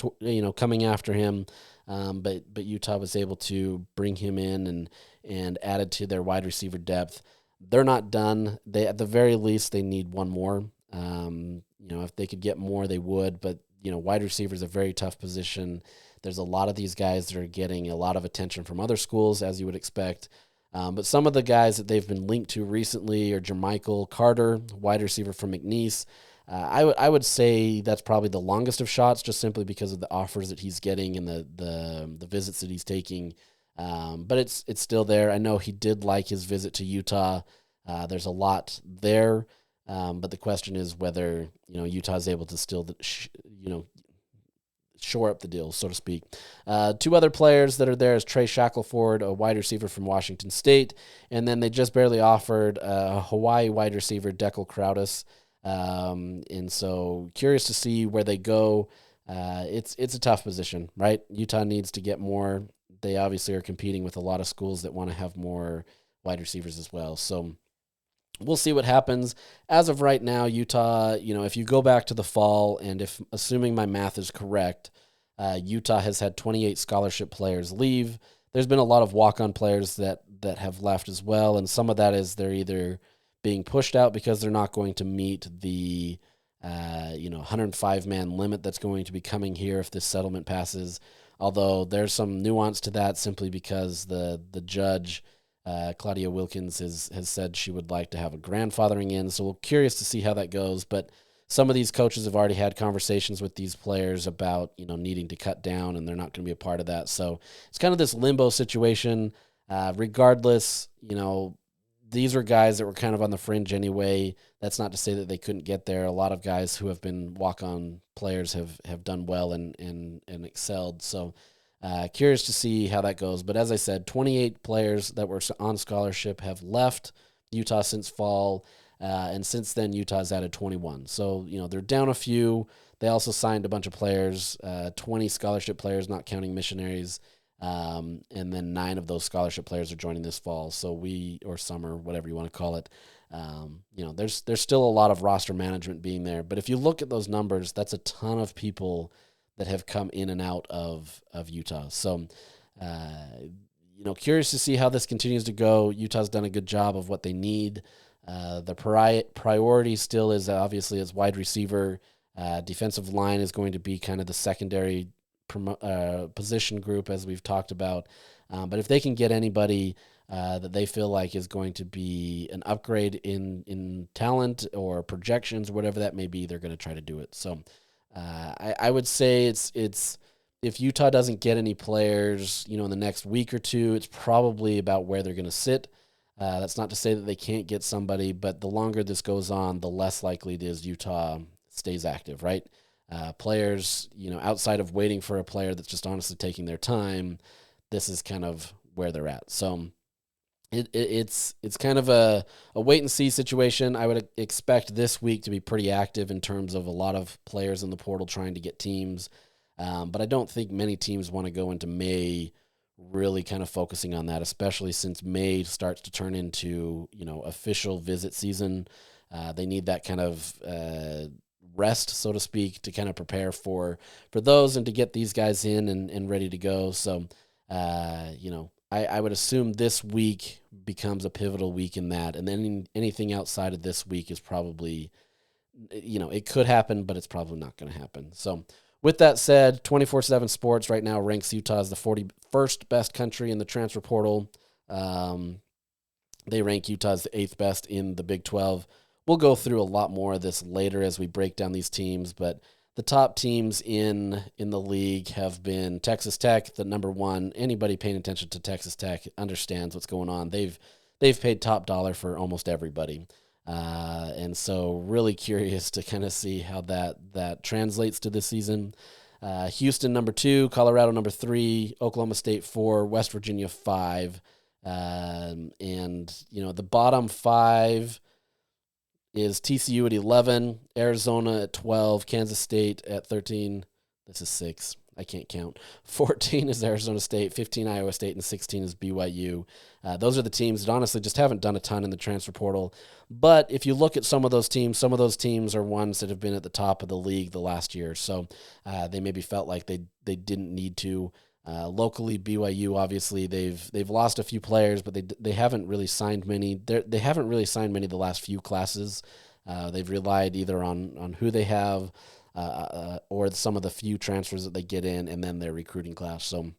[SPEAKER 2] coming after him, but Utah was able to bring him in and added to their wide receiver depth. They're not done. They, at the very least, they need one more. If they could get more, they would. But wide receiver is a very tough position. There's a lot of these guys that are getting a lot of attention from other schools, as you would expect. But some of the guys that they've been linked to recently are Jermichael Carter, wide receiver from McNeese. I would say that's probably the longest of shots, just simply because of the offers that he's getting and the visits that he's taking. But it's still there. I know he did like his visit to Utah. There's a lot there, but the question is whether Utah is able to still shore up the deal, so to speak. 2 other players that are there is Trey Shackelford, a wide receiver from Washington State, and then they just barely offered a Hawaii wide receiver, Deckel Crowdus. And so curious to see where they go. It's a tough position, right? Utah needs to get more. They obviously are competing with a lot of schools that want to have more wide receivers as well. So we'll see what happens. As of right now, Utah, if you go back to the fall, and if assuming my math is correct, Utah has had 28 scholarship players leave. There's been a lot of walk-on players that have left as well, and some of that is they're either being pushed out because they're not going to meet the 105-man limit that's going to be coming here if this settlement passes. Although there's some nuance to that, simply because the judge, Claudia Wilkins, has said she would like to have a grandfathering in. So we're curious to see how that goes. But some of these coaches have already had conversations with these players about needing to cut down, and they're not going to be a part of that. So it's kind of this limbo situation. Regardless, these were guys that were kind of on the fringe anyway. That's not to say that they couldn't get there. A lot of guys who have been walk-on players have done well and excelled. So curious to see how that goes. But as I said, 28 players that were on scholarship have left Utah since fall. And since then, Utah's added 21. So, they're down a few. They also signed a bunch of players, 20 scholarship players, not counting missionaries. And then 9 of those scholarship players are joining this fall. So or summer, whatever you want to call it. There's still a lot of roster management being there. But if you look at those numbers, that's a ton of people that have come in and out of Utah. So, curious to see how this continues to go. Utah's done a good job of what they need. The priority still is obviously as wide receiver. Defensive line is going to be kind of the secondary position group, as we've talked about. But if they can get anybody that they feel like is going to be an upgrade in talent or projections or whatever that may be, they're going to try to do it. So I would say it's if Utah doesn't get any players, in the next week or two, it's probably about where they're going to sit. That's not to say that they can't get somebody, but the longer this goes on, the less likely it is Utah stays active, right? Players, outside of waiting for a player that's just honestly taking their time, this is kind of where they're at. So it's kind of a wait and see situation. I would expect this week to be pretty active in terms of a lot of players in the portal trying to get teams. But I don't think many teams want to go into May really kind of focusing on that, especially since May starts to turn into, official visit season. They need that kind of rest, so to speak, to kind of prepare for those and to get these guys in and ready to go. So, I would assume this week becomes a pivotal week in that. And then anything outside of this week is probably, it could happen, but it's probably not going to happen. So with that said, 24/7 Sports right now ranks Utah as the 41st best country in the transfer portal. They rank Utah as the 8th best in the Big 12. We'll go through a lot more of this later as we break down these teams, but the top teams in the league have been Texas Tech, the number one. Anybody paying attention to Texas Tech understands what's going on. They've paid top dollar for almost everybody. And so really curious to kind of see how that translates to this season. Houston, number 2, Colorado, number 3, Oklahoma State, 4, West Virginia, 5. And, the bottom 5 is TCU at 11, Arizona at 12, Kansas State at 13. This is 6. I can't count. 14 is Arizona State, 15 Iowa State, and 16 is BYU. Those are the teams that honestly just haven't done a ton in the transfer portal. But if you look at some of those teams are ones that have been at the top of the league the last year. So they maybe felt like they didn't need to. Locally, BYU, obviously, they've lost a few players, but they haven't really signed many. They haven't really signed many the last few classes. They've relied either on who they have or some of the few transfers that they get in, and then their recruiting class. So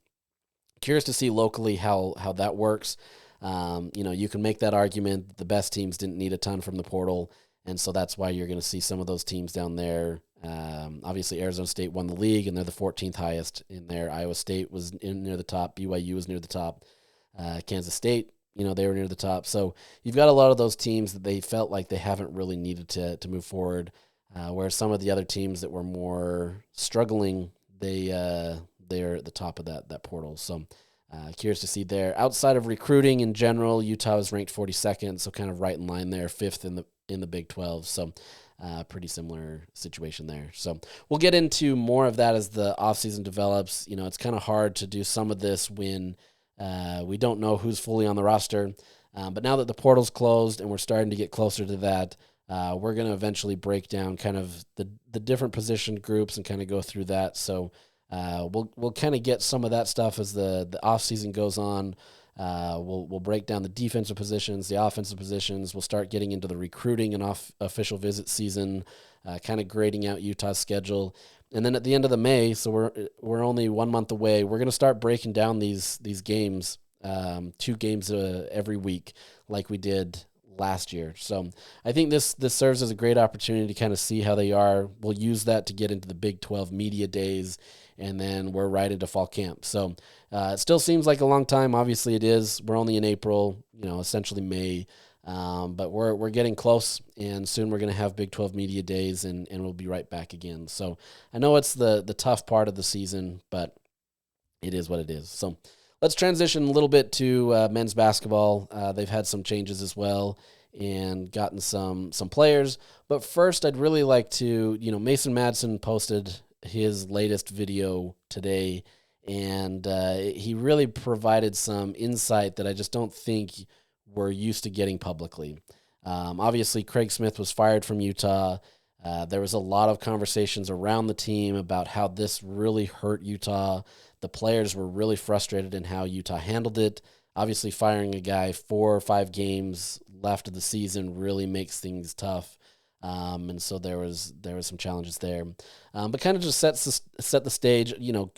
[SPEAKER 2] curious to see locally how that works. You can make that argument that the best teams didn't need a ton from the portal, and so that's why you're going to see some of those teams down there. Obviously, Arizona State won the league, and they're the 14th highest in there. Iowa State was near the top. BYU was near the top. Kansas State, they were near the top. So you've got a lot of those teams that they felt like they haven't really needed to move forward, whereas some of the other teams that were more struggling, they're at the top of that portal. So curious to see there. Outside of recruiting in general, Utah is ranked 42nd, so kind of right in line there, 5th in the Big 12. So pretty similar situation there. So we'll get into more of that as the offseason develops. It's kind of hard to do some of this when we don't know who's fully on the roster. But now that the portal's closed and we're starting to get closer to that, we're going to eventually break down kind of the different position groups and kind of go through that. So we'll kind of get some of that stuff as the offseason goes on. We'll break down the defensive positions, the offensive positions. We'll start getting into the recruiting and official visit season, kind of grading out Utah's schedule. And then at the end of the May, so we're only 1 month away, we're going to start breaking down these games, 2 games every week like we did last year. So I think this serves as a great opportunity to kind of see how they are. We'll use that to get into the Big 12 media days, and then we're right into fall camp. So it still seems like a long time. Obviously it is. We're only in April, essentially May. But we're getting close, and soon we're going to have Big 12 media days, and we'll be right back again. So I know it's the tough part of the season, but it is what it is. So let's transition a little bit to men's basketball. They've had some changes as well and gotten some players. But first, I'd really like to, Mason Madsen posted his latest video today, and he really provided some insight that I just don't think we're used to getting publicly. Obviously, Craig Smith was fired from Utah. There was a lot of conversations around the team about how this really hurt Utah. The players were really frustrated in how Utah handled it. Obviously, firing a guy 4 or 5 games left of the season really makes things tough. And so there was some challenges there. But kind of just set the stage.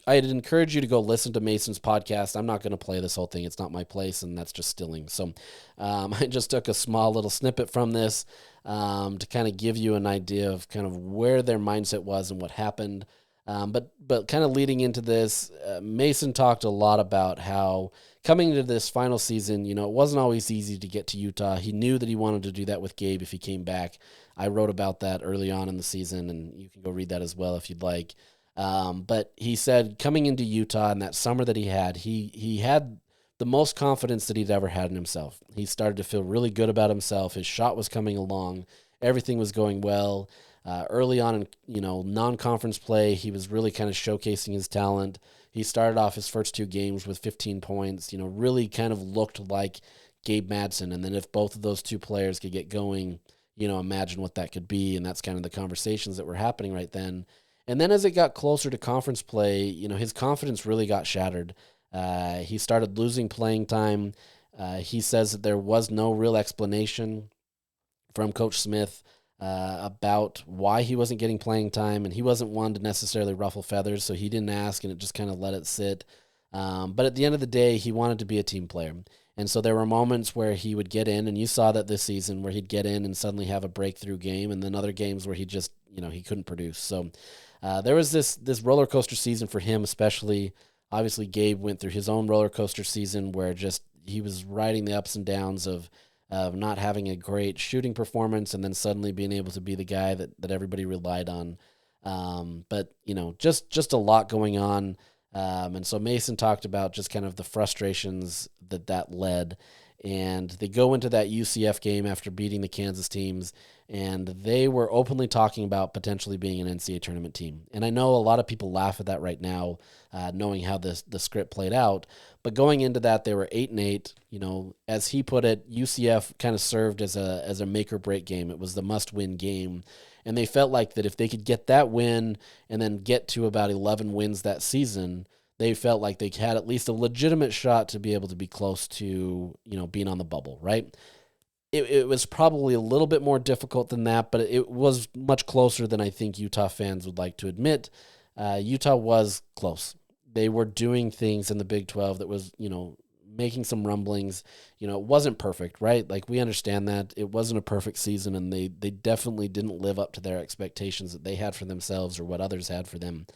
[SPEAKER 2] I'd encourage you to go listen to Mason's podcast. I'm not going to play this whole thing. It's not my place, and that's just stealing. So I just took a small little snippet from this to kind of give you an idea of kind of where their mindset was and what happened. But kind of leading into this, Mason talked a lot about how coming into this final season, it wasn't always easy to get to Utah. He knew that he wanted to do that with Gabe if he came back. I wrote about that early on in the season, and you can go read that as well if you'd like. But he said coming into Utah in that summer that he had the most confidence that he'd ever had in himself. He started to feel really good about himself. His shot was coming along. Everything was going well. Early on in, non-conference play, he was really kind of showcasing his talent. He started off his first 2 games with 15 points, really kind of looked like Gabe Madsen. And then if both of those 2 players could get going, imagine what that could be. And that's kind of the conversations that were happening right then. And then as it got closer to conference play, his confidence really got shattered. He started losing playing time. He says that there was no real explanation from Coach Smith about why he wasn't getting playing time, and he wasn't one to necessarily ruffle feathers, so he didn't ask, and it just kind of let it sit. But at the end of the day, he wanted to be a team player. And so there were moments where he would get in, and you saw that this season, where he'd get in and suddenly have a breakthrough game, and then other games where he just, he couldn't produce. So there was this roller coaster season for him, especially. Obviously, Gabe went through his own roller coaster season where just he was riding the ups and downs of not having a great shooting performance and then suddenly being able to be the guy that everybody relied on. But, just a lot going on. And so Mason talked about just kind of the frustrations that led. And they go into that UCF game after beating the Kansas teams, and they were openly talking about potentially being an NCAA tournament team. And I know a lot of people laugh at that right now, knowing how the script played out. But going into that, they were 8-8. As he put it, UCF kind of served as a make or break game. It was the must-win game. And they felt like that if they could get that win and then get to about 11 wins that season, they felt like they had at least a legitimate shot to be able to be close to, being on the bubble, right? It was probably a little bit more difficult than that, but it was much closer than I think Utah fans would like to admit. Utah was close. They were doing things in the Big 12 that was, making some rumblings. It wasn't perfect, right? Like, we understand that. It wasn't a perfect season, and they definitely didn't live up to their expectations that they had for themselves or what others had for them.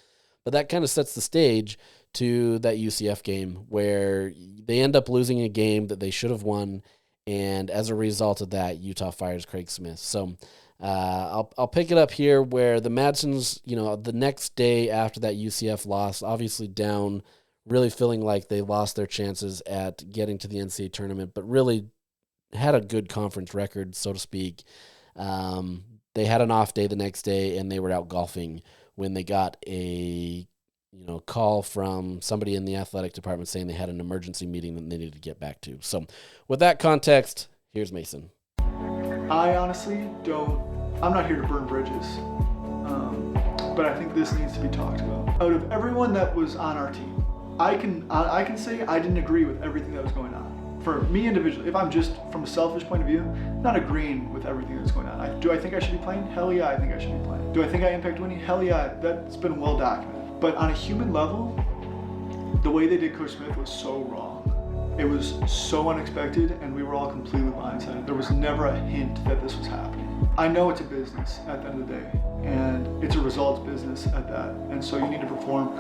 [SPEAKER 2] But that kind of sets the stage to that UCF game where they end up losing a game that they should have won, and as a result of that, Utah fires Craig Smith. So I'll pick it up here where the Madsens, the next day after that UCF loss, obviously down, really feeling like they lost their chances at getting to the NCAA tournament, but really had a good conference record, so to speak. They had an off day the next day, and they were out golfing when they got a call from somebody in the athletic department saying they had an emergency meeting that they needed to get back to. So with that context, here's Mason.
[SPEAKER 4] I honestly I'm not here to burn bridges, but I think this needs to be talked about. Out of everyone that was on our team, I can say I didn't agree with everything that was going on. For me individually, if I'm just from a selfish point of view, not agreeing with everything that's going on. Do I think I should be playing? Hell yeah, I think I should be playing. Do I think I impact winning? Hell yeah, that's been well documented. But on a human level, the way they did Coach Smith was so wrong. It was so unexpected, and we were all completely blindsided. There was never a hint that this was happening. I know it's a business at the end of the day, and it's a results business at that, and so you need to perform.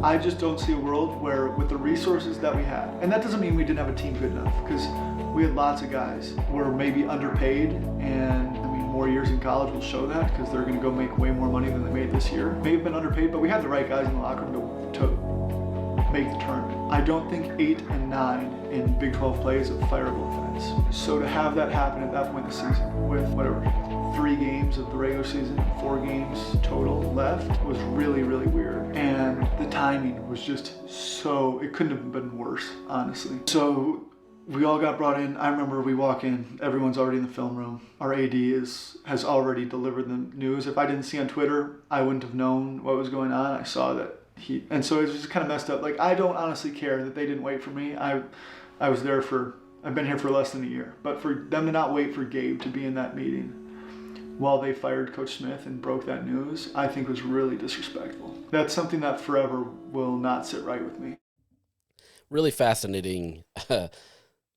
[SPEAKER 4] I just don't see a world where, with the resources that we had, and that doesn't mean we didn't have a team good enough, because we had lots of guys who were maybe underpaid, and more years in college will show that, because they're going to go make way more money than they made this year. May have been underpaid, but we had the right guys in the locker room to make the tournament. I don't think 8 and 9 in Big 12 play is a fireable offense. So to have that happen at that point in the season with 3 games of the regular season, 4 games total left was really, really weird. And the timing was just it couldn't have been worse, honestly. So we all got brought in. I remember we walk in, everyone's already in the film room. Our AD has already delivered the news. If I didn't see on Twitter, I wouldn't have known what was going on. I saw that and so it was just kind of messed up. Like, I don't honestly care that they didn't wait for me. I've been here for less than a year. But for them to not wait for Gabe to be in that meeting while they fired Coach Smith and broke that news, I think was really disrespectful. That's something that forever will not sit right with me.
[SPEAKER 2] Really fascinating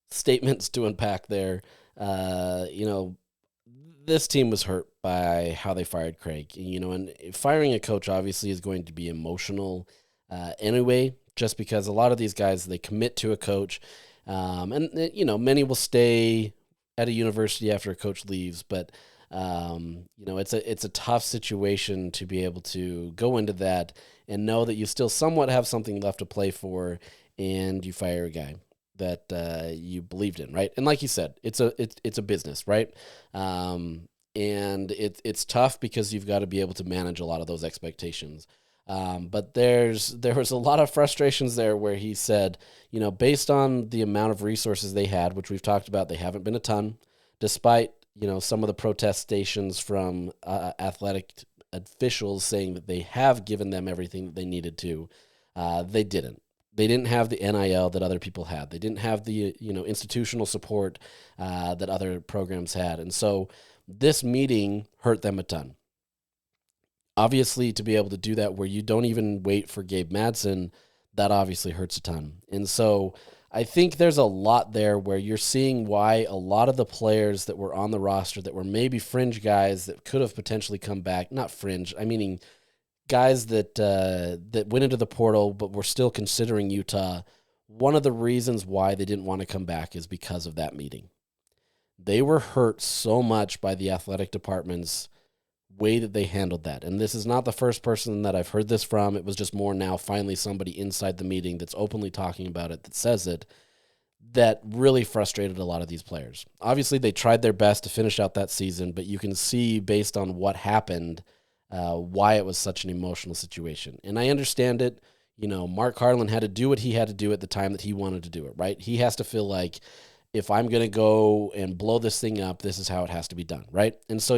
[SPEAKER 2] statements to unpack there. This team was hurt by how they fired Craig, and firing a coach obviously is going to be emotional anyway, just because a lot of these guys, they commit to a coach, and many will stay at a university after a coach leaves, but it's a tough situation to be able to go into that and know that you still somewhat have something left to play for, and you fire a guy that you believed in, right? And like you said, it's a business, right? And it's tough because you've got to be able to manage a lot of those expectations. But there was a lot of frustrations there where he said, based on the amount of resources they had, which we've talked about, they haven't been a ton, despite, some of the protestations from athletic officials saying that they have given them everything that they needed to. They didn't. They didn't have the NIL that other people had. They didn't have the institutional support that other programs had. And so this meeting hurt them a ton. Obviously, to be able to do that where you don't even wait for Gabe Madsen, that obviously hurts a ton. And so I think there's a lot there where you're seeing why a lot of the players that were on the roster that were maybe fringe guys that could have potentially come back, not fringe, I mean guys that went into the portal but were still considering Utah, one of the reasons why they didn't want to come back is because of that meeting. They were hurt so much by the athletic department's way that they handled that. And this is not the first person that I've heard this from. It was just more now finally somebody inside the meeting that's openly talking about it that says it, that really frustrated a lot of these players. Obviously, they tried their best to finish out that season, but you can see based on what happened why it was such an emotional situation. And I understand it. Mark Harlan had to do what he had to do at the time that he wanted to do it, right? He has to feel like, if I'm going to go and blow this thing up, this is how it has to be done, right? And so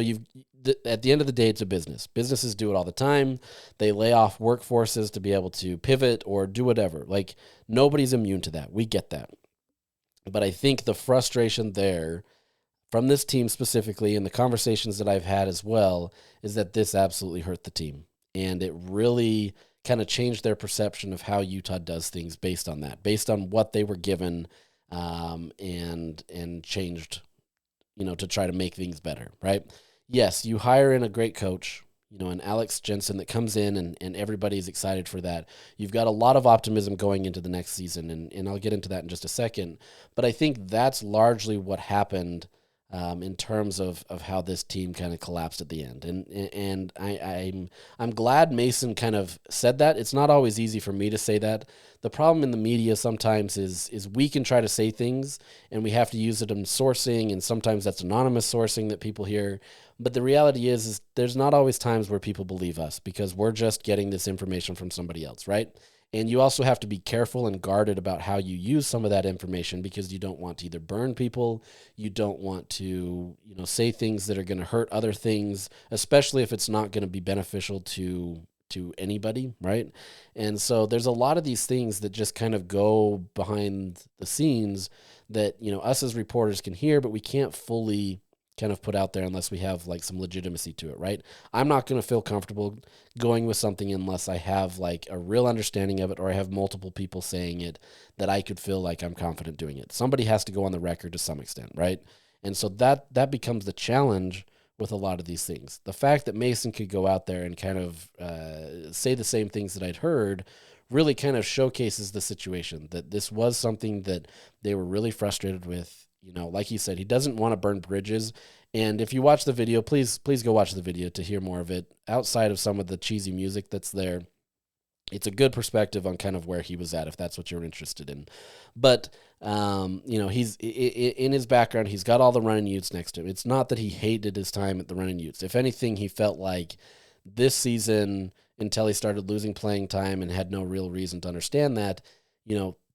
[SPEAKER 2] at the end of the day, it's a business. Businesses do it all the time. They lay off workforces to be able to pivot or do whatever. Like, nobody's immune to that. We get that. But I think the frustration there from this team specifically, and the conversations that I've had as well, is that this absolutely hurt the team. And it really kind of changed their perception of how Utah does things based on that, based on what they were given, and changed, to try to make things better, right? Yes, you hire in a great coach, an Alex Jensen that comes in and everybody's excited for that. You've got a lot of optimism going into the next season, and I'll get into that in just a second. But I think that's largely what happened in terms of how this team kind of collapsed at the end. And I'm glad Mason kind of said that. It's not always easy for me to say that. The problem in the media sometimes is we can try to say things and we have to use it in sourcing, and sometimes that's anonymous sourcing that people hear. But the reality is there's not always times where people believe us because we're just getting this information from somebody else, right? And you also have to be careful and guarded about how you use some of that information, because you don't want to either burn people, you don't want to, say things that are going to hurt other things, especially if it's not going to be beneficial to anybody, right? And so there's a lot of these things that just kind of go behind the scenes that, us as reporters can hear, but we can't fully kind of put out there unless we have like some legitimacy to it, right? I'm not going to feel comfortable going with something unless I have like a real understanding of it, or I have multiple people saying it that I could feel like I'm confident doing it. Somebody has to go on the record to some extent, right? And so that becomes the challenge with a lot of these things. The fact that Mason could go out there and kind of say the same things that I'd heard really kind of showcases the situation, that this was something that they were really frustrated with. Like he said, he doesn't want to burn bridges. And if you watch the video, please go watch the video to hear more of it. Outside of some of the cheesy music that's there, it's a good perspective on kind of where he was at, if that's what you're interested in. But, he's in his background, he's got all the running Utes next to him. It's not that he hated his time at the running Utes. If anything, he felt like this season, until he started losing playing time and had no real reason to understand that,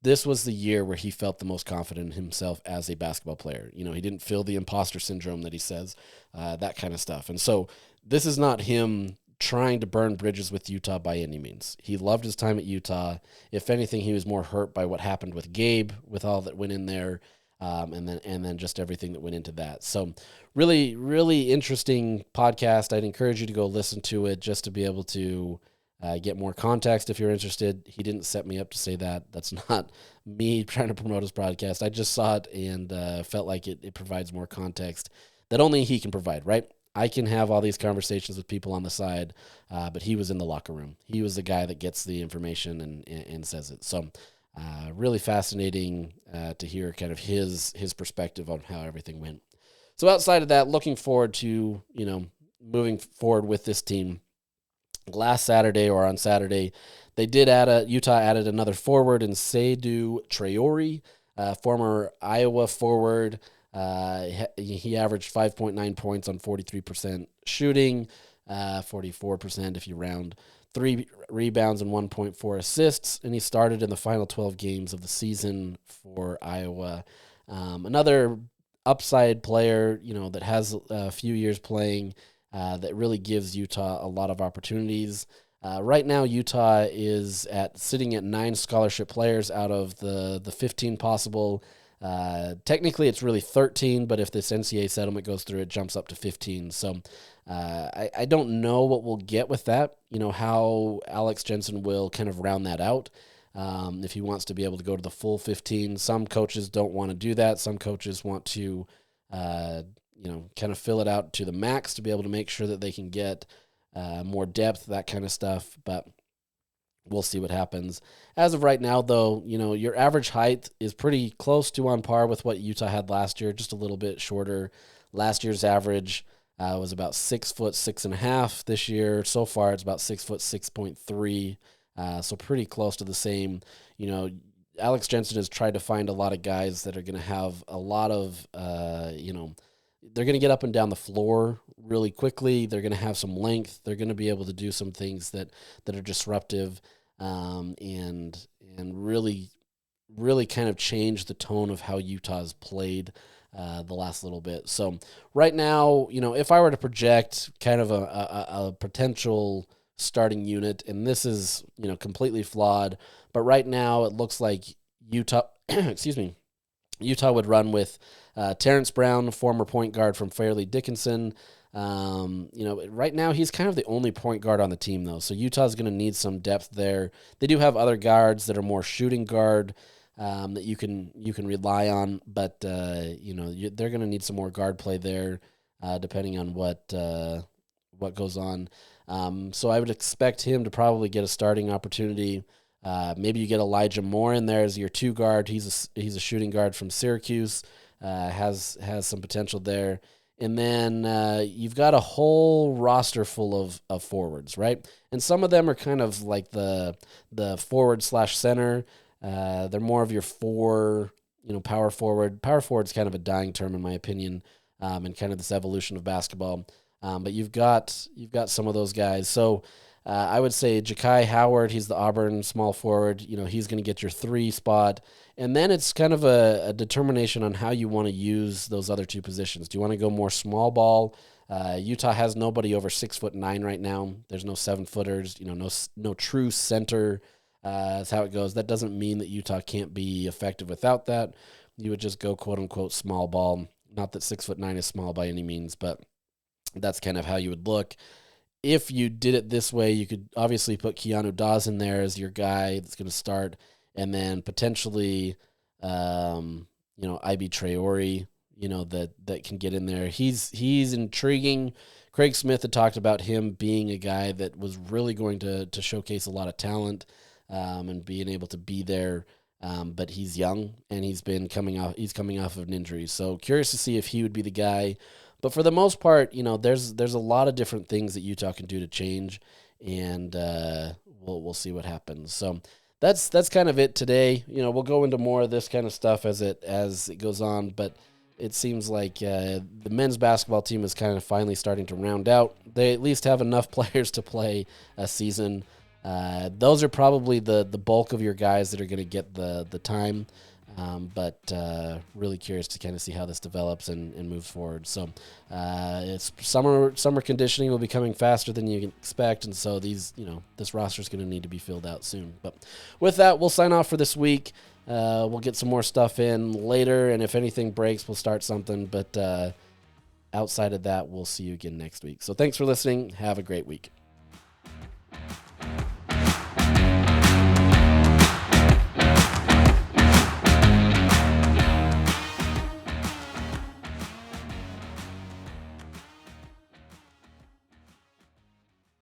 [SPEAKER 2] this was the year where he felt the most confident in himself as a basketball player. He didn't feel the imposter syndrome that he says, that kind of stuff. And so this is not him trying to burn bridges with Utah by any means. He loved his time at Utah. If anything, he was more hurt by what happened with Gabe, with all that went in there, and then just everything that went into that. So really, really interesting podcast. I'd encourage you to go listen to it just to be able to get more context if you're interested. He didn't set me up to say that. That's not me trying to promote his broadcast. I just saw it and felt like it provides more context that only he can provide, right? I can have all these conversations with people on the side, but he was in the locker room. He was the guy that gets the information and says it. So really fascinating to hear kind of his perspective on how everything went. So outside of that, looking forward to, moving forward with this team. Last Saturday, or on Saturday, they did Utah added another forward in Seydou Traore, former Iowa forward. He averaged 5.9 points on 43% shooting, 44% if you round. 3 rebounds and 1.4 assists, and he started in the final 12 games of the season for Iowa. Another upside player, that has a few years playing, that really gives Utah a lot of opportunities. Right now, Utah is sitting at 9 scholarship players out of the 15 possible. Technically, it's really 13, but if this NCAA settlement goes through, it jumps up to 15. So I don't know what we'll get with that, how Alex Jensen will kind of round that out. If he wants to be able to go to the full 15. Some coaches don't want to do that. Some coaches want to, kind of fill it out to the max to be able to make sure that they can get more depth, that kind of stuff. But we'll see what happens. As of right now, though, your average height is pretty close to on par with what Utah had last year, just a little bit shorter. Last year's average was about 6'6.5". This year, so far, it's about 6'6.3". So pretty close to the same. Alex Jensen has tried to find a lot of guys that are going to have a lot of, they're going to get up and down the floor really quickly. They're going to have some length. They're going to be able to do some things that are disruptive, and really, really kind of change the tone of how Utah's played the last little bit. So right now, if I were to project kind of a potential starting unit, and this is, completely flawed, but right now it looks like Utah, Utah would run with Terrence Brown, former point guard from Fairleigh Dickinson. Right now he's kind of the only point guard on the team, though, so Utah's going to need some depth there. They do have other guards that are more shooting guard that you can rely on, but they're going to need some more guard play there, depending on what goes on. So I would expect him to probably get a starting opportunity. Maybe you get Elijah Moore in there as your 2 guard. He's a shooting guard from Syracuse. Has some potential there. And then you've got a whole roster full of forwards, right? And some of them are kind of like the forward/center. They're more of your 4, power forward. Power forward's kind of a dying term in my opinion, and kind of this evolution of basketball. But you've got some of those guys. So I would say Ja'Kai Howard, he's the Auburn small forward. He's going to get your 3 spot. And then it's kind of a determination on how you want to use those other 2 positions. Do you want to go more small ball? Utah has nobody over 6'9" right now. There's no 7-footers, no true center. That's how it goes. That doesn't mean that Utah can't be effective without that. You would just go quote unquote small ball. Not that 6'9" is small by any means, but that's kind of how you would look. If you did it this way, you could obviously put Keanu Dawes in there as your guy that's going to start, and then potentially, Ibi Traore, that can get in there. He's intriguing. Craig Smith had talked about him being a guy that was really going to showcase a lot of talent, and being able to be there. But he's young, and he's coming off of an injury. So curious to see if he would be the guy. But for the most part, there's a lot of different things that Utah can do to change, and we'll see what happens. So that's kind of it today. We'll go into more of this kind of stuff as it goes on, but it seems like the men's basketball team is kind of finally starting to round out. They at least have enough players to play a season. Those are probably the bulk of your guys that are going to get the time. But really curious to kind of see how this develops and moves forward. So it's summer conditioning will be coming faster than you can expect, and so this roster is going to need to be filled out soon. But with that, we'll sign off for this week. We'll get some more stuff in later, and if anything breaks, we'll start something. But outside of that, we'll see you again next week. So thanks for listening. Have a great week.